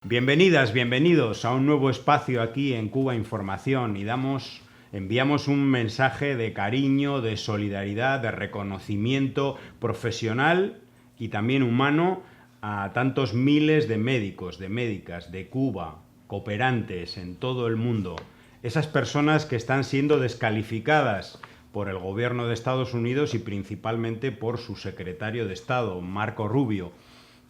Bienvenidas, bienvenidos a un nuevo espacio aquí en Cuba Información y enviamos un mensaje de cariño, de solidaridad, de reconocimiento profesional y también humano a tantos miles de médicos, de médicas de Cuba, cooperantes en todo el mundo, esas personas que están siendo descalificadas por el gobierno de Estados Unidos y principalmente por su secretario de Estado, Marco Rubio,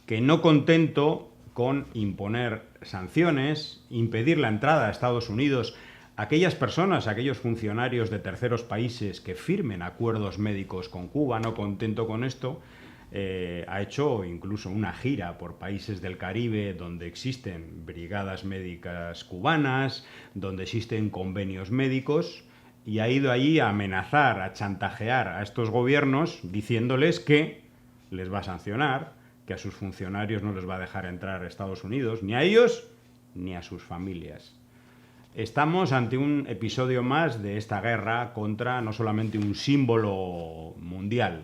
que no contento con imponer sanciones, impedir la entrada a Estados Unidos a aquellas personas, a aquellos funcionarios de terceros países que firmen acuerdos médicos con Cuba, no contento con esto, ha hecho incluso una gira por países del Caribe donde existen brigadas médicas cubanas, donde existen convenios médicos, y ha ido allí a amenazar, a chantajear a estos gobiernos diciéndoles que les va a sancionar, que a sus funcionarios no les va a dejar entrar a Estados Unidos, ni a ellos ni a sus familias. Estamos ante un episodio más de esta guerra contra no solamente un símbolo mundial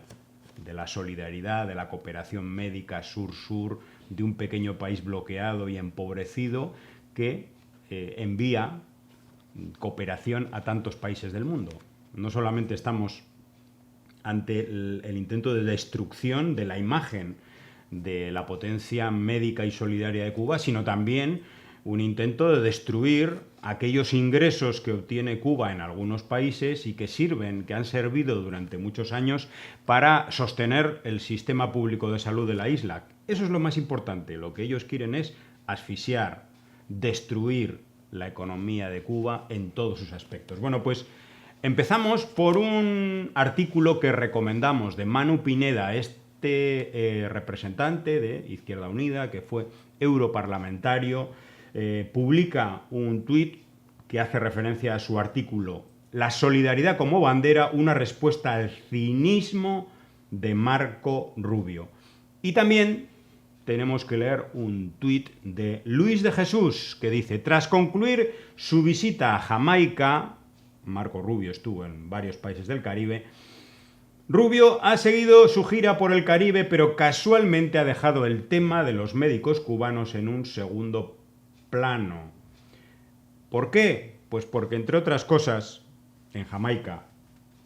de la solidaridad, de la cooperación médica sur-sur, de un pequeño país bloqueado y empobrecido que envía cooperación a tantos países del mundo. No solamente estamos ante el intento de destrucción de la imagen de la potencia médica y solidaria de Cuba, sino también un intento de destruir aquellos ingresos que obtiene Cuba en algunos países y que han servido durante muchos años para sostener el sistema público de salud de la isla. Eso es lo más importante. Lo que ellos quieren es asfixiar, destruir la economía de Cuba en todos sus aspectos. Bueno, pues empezamos por un artículo que recomendamos de Manu Pineda, representante de Izquierda Unida, que fue europarlamentario, publica un tuit que hace referencia a su artículo "La solidaridad como bandera, una respuesta al cinismo de Marco Rubio". Y también tenemos que leer un tuit de Luis de Jesús que dice: tras concluir su visita a Jamaica, Marco Rubio estuvo en varios países del Caribe, Rubio ha seguido su gira por el Caribe, pero casualmente ha dejado el tema de los médicos cubanos en un segundo plano. ¿Por qué? Pues porque, entre otras cosas, en Jamaica,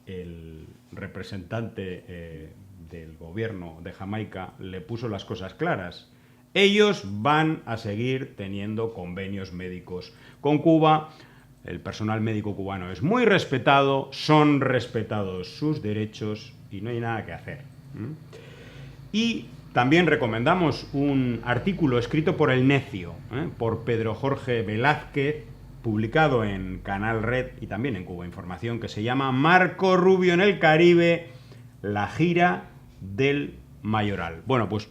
el representante del gobierno de Jamaica le puso las cosas claras. Ellos van a seguir teniendo convenios médicos con Cuba. El personal médico cubano es muy respetado, son respetados sus derechos y no hay nada que hacer. Y también recomendamos un artículo escrito por El Necio, por Pedro Jorge Velázquez, publicado en Canal Red y también en Cuba Información, que se llama "Marco Rubio en el Caribe, la gira del Mayoral". Bueno, pues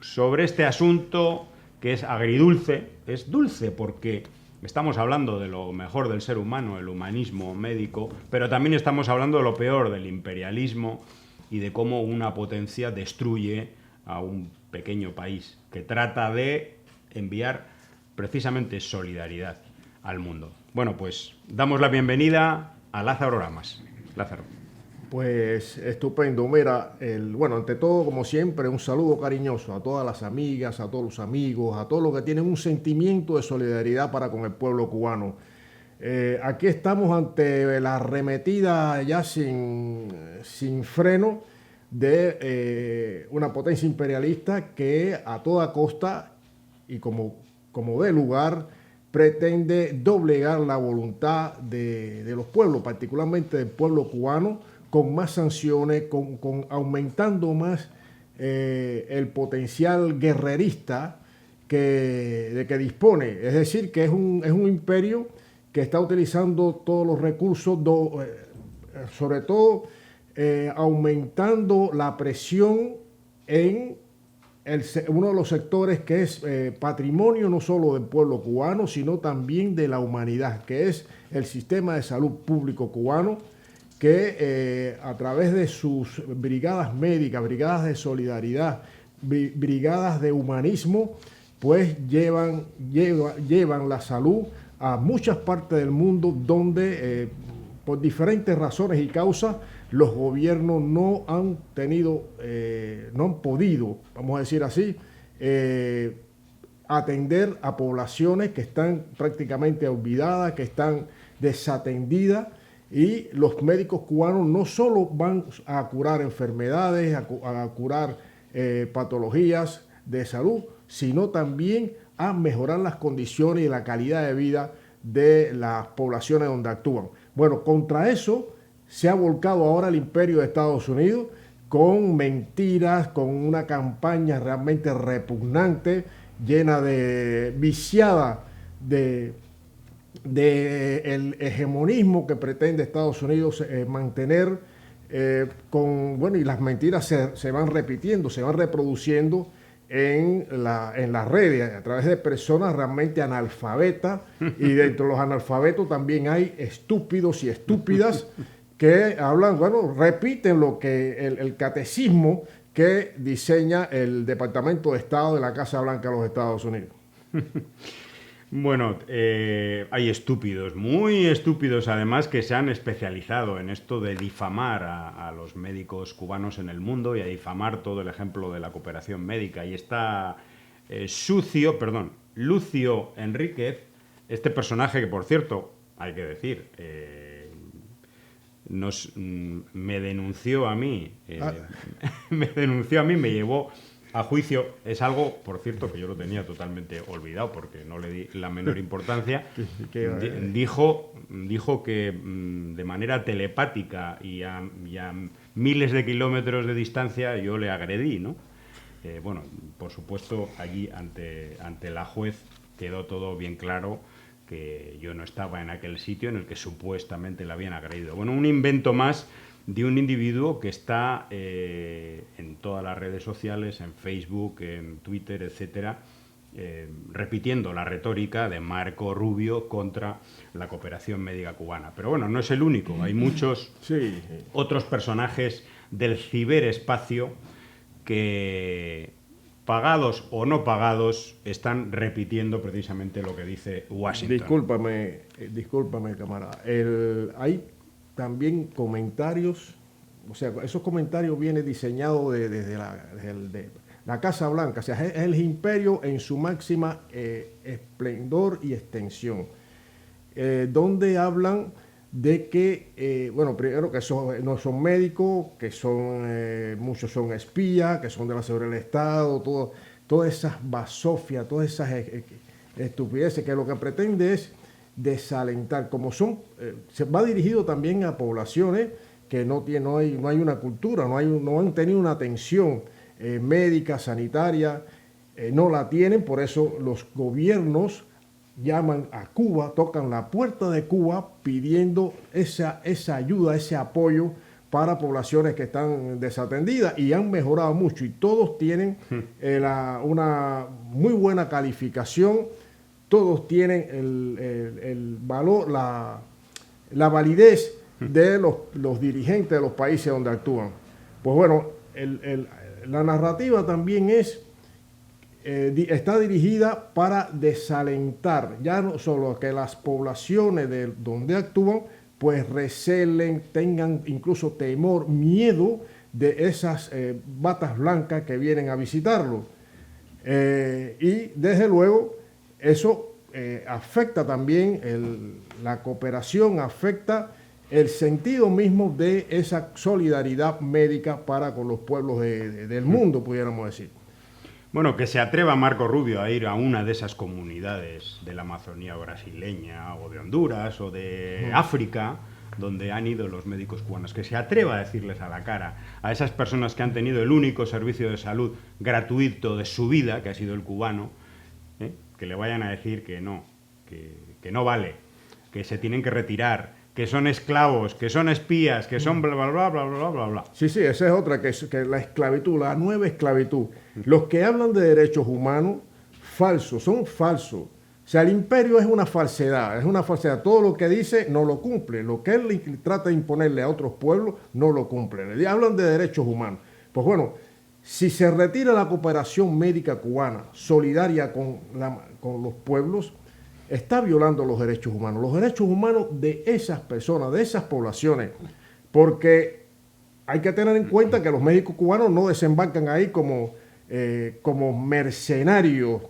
sobre este asunto, que es agridulce, es dulce porque estamos hablando de lo mejor del ser humano, el humanismo médico, pero también estamos hablando de lo peor del imperialismo y de cómo una potencia destruye a un pequeño país que trata de enviar precisamente solidaridad al mundo. Bueno, pues damos la bienvenida a Lázaro Lamas. Lázaro. Pues estupendo. Mira, bueno, ante todo, como siempre, un saludo cariñoso a todas las amigas, a todos los amigos, a todos los que tienen un sentimiento de solidaridad para con el pueblo cubano. Aquí estamos ante la arremetida ya sin freno de una potencia imperialista que a toda costa y como dé lugar pretende doblegar la voluntad de los pueblos, particularmente del pueblo cubano, con más sanciones, aumentando más el potencial guerrerista de que dispone. Es decir, que es un imperio que está utilizando todos los recursos, sobre todo aumentando la presión en uno de los sectores que es patrimonio no solo del pueblo cubano, sino también de la humanidad, que es el sistema de salud público cubano, que a través de sus brigadas médicas, brigadas de solidaridad, brigadas de humanismo, pues llevan la salud a muchas partes del mundo donde por diferentes razones y causas los gobiernos no han podido, vamos a decir así, atender a poblaciones que están prácticamente olvidadas, que están desatendidas, y los médicos cubanos no solo van a curar enfermedades, a curar patologías de salud, sino también a mejorar las condiciones y la calidad de vida de las poblaciones donde actúan. Bueno, contra eso se ha volcado ahora el imperio de Estados Unidos con mentiras, con una campaña realmente repugnante, llena de viciada de el hegemonismo que pretende Estados Unidos mantener, y las mentiras se van repitiendo, se van reproduciendo en las redes, a través de personas realmente analfabetas, y dentro de los analfabetos también hay estúpidos y estúpidas que hablan, repiten lo que el catecismo que diseña el Departamento de Estado de la Casa Blanca de los Estados Unidos. Bueno, hay estúpidos, muy estúpidos además, que se han especializado en esto de difamar a los médicos cubanos en el mundo y a difamar todo el ejemplo de la cooperación médica. Y está Lucio Enríquez, este personaje que, por cierto, hay que decir, me denunció a mí, me llevó a juicio. Es algo, por cierto, que yo lo tenía totalmente olvidado porque no le di la menor importancia. Dijo que de manera telepática y a miles de kilómetros de distancia yo le agredí, ¿no? Por supuesto, allí ante la juez quedó todo bien claro, que yo no estaba en aquel sitio en el que supuestamente le habían agredido. Bueno, un invento más de un individuo que está en todas las redes sociales, en Facebook, en Twitter, etcétera, repitiendo la retórica de Marco Rubio contra la cooperación médica cubana. Pero bueno, no es el único, hay muchos otros personajes del ciberespacio que, pagados o no pagados, están repitiendo precisamente lo que dice Washington. Discúlpame, camarada. Hay también comentarios, o sea, esos comentarios vienen diseñados desde la Casa Blanca, o sea, es el imperio en su máxima esplendor y extensión, donde hablan de que, primero que no son médicos, que muchos son espías, que son de la seguridad del Estado, todas esas basofias, todas esas estupideces, que lo que pretende es desalentar, se va dirigido también a poblaciones que no hay una cultura, no han tenido una atención médica, sanitaria, no la tienen. Por eso los gobiernos llaman a Cuba, tocan la puerta de Cuba pidiendo esa ayuda, ese apoyo para poblaciones que están desatendidas, y han mejorado mucho, y todos tienen una muy buena calificación. Todos tienen el valor, la validez de los dirigentes de los países donde actúan. Pues bueno, la narrativa también está dirigida para desalentar, ya no solo que las poblaciones de donde actúan pues recelen, tengan incluso temor, miedo de esas batas blancas que vienen a visitarlo. Y desde luego eso afecta también la cooperación, afecta el sentido mismo de esa solidaridad médica para con los pueblos del mundo, pudiéramos decir. Bueno, que se atreva Marco Rubio a ir a una de esas comunidades de la Amazonía brasileña o de Honduras o de África, donde han ido los médicos cubanos, que se atreva a decirles a la cara a esas personas que han tenido el único servicio de salud gratuito de su vida, que ha sido el cubano, que le vayan a decir que no vale, que se tienen que retirar, que son esclavos, que son espías, que son bla, bla, bla, bla, bla, bla, bla. Sí, esa es otra, que la esclavitud, la nueva esclavitud. Los que hablan de derechos humanos, son falsos. O sea, el imperio es una falsedad. Todo lo que dice no lo cumple. Lo que él trata de imponerle a otros pueblos no lo cumple. Hablan de derechos humanos. Pues bueno, si se retira la cooperación médica cubana solidaria con los pueblos, está violando los derechos humanos de esas personas, de esas poblaciones, porque hay que tener en cuenta que los médicos cubanos no desembarcan ahí como mercenarios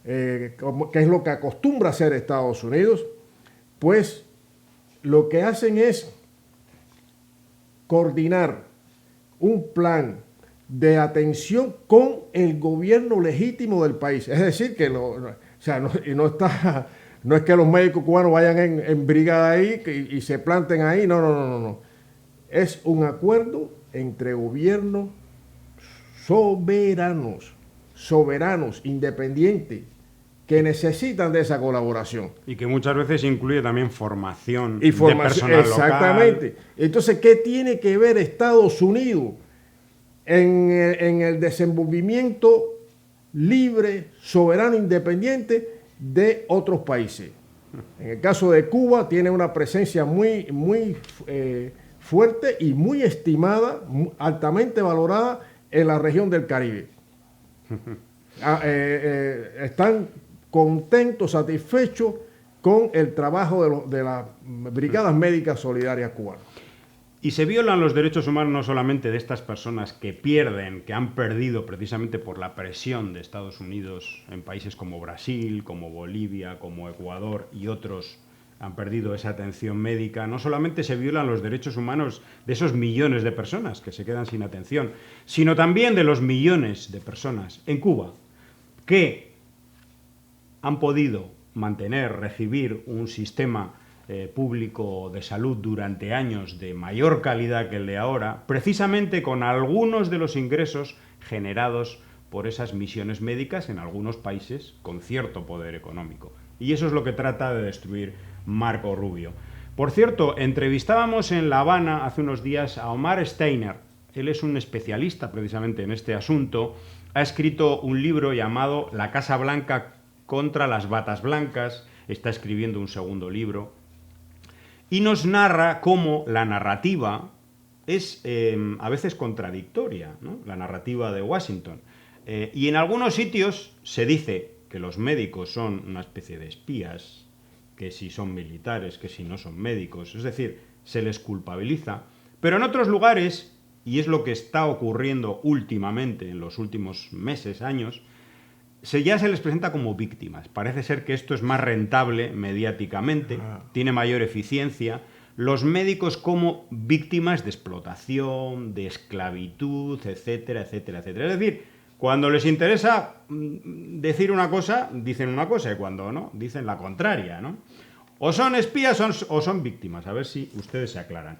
que es lo que acostumbra hacer Estados Unidos, pues lo que hacen es coordinar un plan de atención con el gobierno legítimo del país. Es decir, que no es que los médicos cubanos vayan en brigada ahí y se planten ahí, no. Es un acuerdo entre gobiernos soberanos, independientes, que necesitan de esa colaboración. Y que muchas veces incluye también formación, de personal exactamente. local. Entonces, ¿qué tiene que ver Estados Unidos en el desenvolvimiento libre, soberano, independiente de otros países? En el caso de Cuba, tiene una presencia muy fuerte y muy estimada, altamente valorada en la región del Caribe. Están contentos, satisfechos con el trabajo de las Brigadas Médicas Solidarias Cubanas. Y se violan los derechos humanos no solamente de estas personas que han perdido precisamente por la presión de Estados Unidos en países como Brasil, como Bolivia, como Ecuador y otros han perdido esa atención médica. No solamente se violan los derechos humanos de esos millones de personas que se quedan sin atención, sino también de los millones de personas en Cuba que han podido recibir un sistema público de salud durante años de mayor calidad que el de ahora, precisamente con algunos de los ingresos generados por esas misiones médicas en algunos países con cierto poder económico. Y eso es lo que trata de destruir Marco Rubio. Por cierto, entrevistábamos en La Habana hace unos días a Omar Steiner. Él es un especialista precisamente en este asunto. Ha escrito un libro llamado La Casa Blanca contra las batas blancas. Está escribiendo un segundo libro. Y nos narra cómo la narrativa es a veces contradictoria, ¿no? La narrativa de Washington. Y en algunos sitios se dice que los médicos son una especie de espías, que si son militares, que si no son médicos, es decir, se les culpabiliza. Pero en otros lugares, y es lo que está ocurriendo últimamente, en los últimos meses, años, ya se les presenta como víctimas. Parece ser que esto es más rentable mediáticamente, tiene mayor eficiencia. Los médicos como víctimas de explotación, de esclavitud, etcétera, etcétera, etcétera. Es decir, cuando les interesa decir una cosa, dicen una cosa, y cuando no, dicen la contraria, ¿no? O son espías o son víctimas. A ver si ustedes se aclaran.